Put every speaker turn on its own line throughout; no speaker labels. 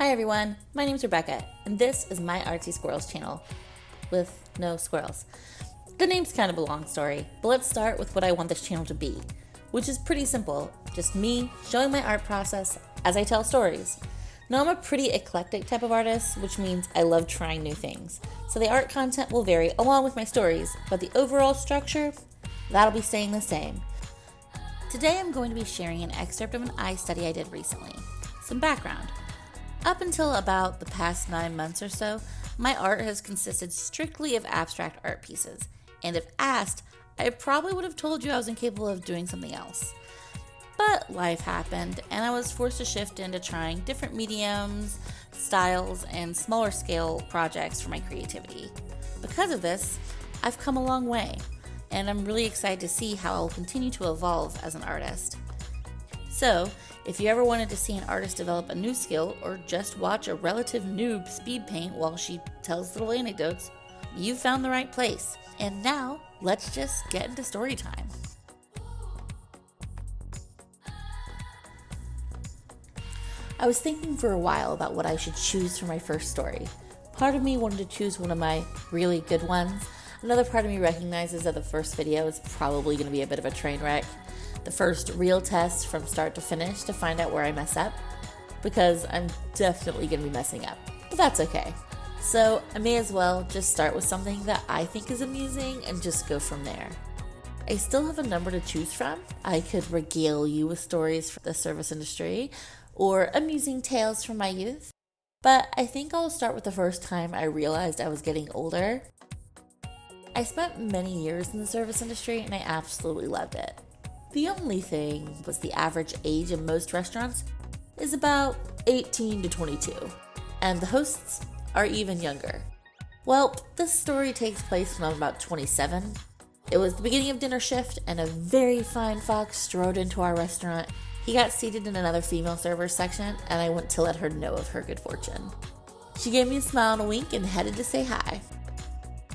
Hi everyone, my name's Rebecca, and this is my Artsy Squirrels channel with no squirrels. The name's kind of a long story, but let's start with what I want this channel to be, which is pretty simple, just me showing my art process as I tell stories. Now I'm a pretty eclectic type of artist, which means I love trying new things, so the art content will vary along with my stories, but the overall structure, that'll be staying the same. Today I'm going to be sharing an excerpt of an eye study I did recently. Some background. Up until about the past 9 months or so, my art has consisted strictly of abstract art pieces, and if asked, I probably would have told you I was incapable of doing something else. But life happened, and I was forced to shift into trying different mediums, styles, and smaller scale projects for my creativity. Because of this, I've come a long way, and I'm really excited to see how I'll continue to evolve as an artist. So, if you ever wanted to see an artist develop a new skill or just watch a relative noob speed paint while she tells little anecdotes, you've found the right place. And now, let's just get into story time. I was thinking for a while about what I should choose for my first story. Part of me wanted to choose one of my really good ones. Another part of me recognizes that the first video is probably going to be a bit of a train wreck. The first real test from start to finish to find out where I mess up, because I'm definitely going to be messing up, but that's okay. So I may as well just start with something that I think is amusing and just go from there. I still have a number to choose from. I could regale you with stories from the service industry or amusing tales from my youth, but I think I'll start with the first time I realized I was getting older. I spent many years in the service industry and I absolutely loved it. The only thing was the average age in most restaurants is about 18 to 22, and the hosts are even younger. Well, this story takes place when I'm about 27. It was the beginning of dinner shift, and a very fine fox strode into our restaurant. He got seated in another female server's section, and I went to let her know of her good fortune. She gave me a smile and a wink and headed to say hi.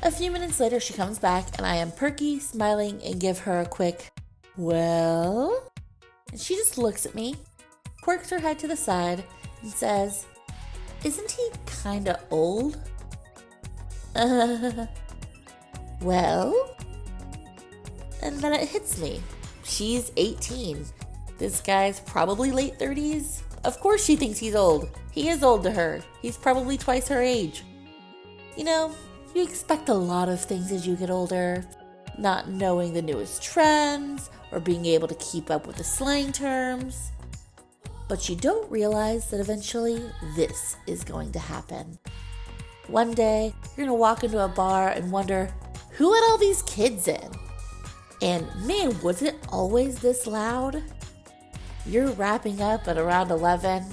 A few minutes later, she comes back, and I am perky, smiling, and give her a quick, "Well?" And she just looks at me, quirks her head to the side, and says, "Isn't he kinda old?" Well? And then it hits me. She's 18. This guy's probably late 30s. Of course she thinks he's old. He is old to her. He's probably twice her age. You know, you expect a lot of things as you get older. Not knowing the newest trends, or being able to keep up with the slang terms. But you don't realize that eventually this is going to happen. One day, you're going to walk into a bar and wonder, who let all these kids in? And man, was it always this loud? You're wrapping up at around 11,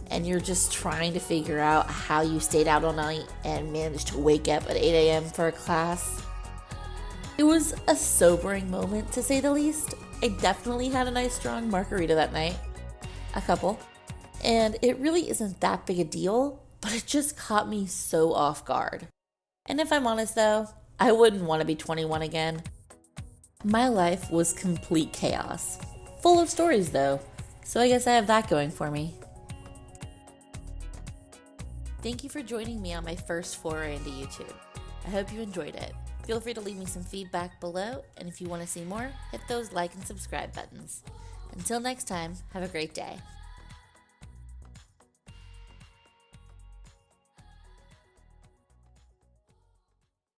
and you're just trying to figure out how you stayed out all night and managed to wake up at 8 a.m. for a class. It was a sobering moment, to say the least. I definitely had a nice strong margarita that night. A couple. And it really isn't that big a deal, but it just caught me so off guard. And if I'm honest though, I wouldn't want to be 21 again. My life was complete chaos. Full of stories though, so I guess I have that going for me. Thank you for joining me on my first foray into YouTube. I hope you enjoyed it. Feel free to leave me some feedback below, and if you want to see more, hit those like and subscribe buttons. Until next time, have a great day.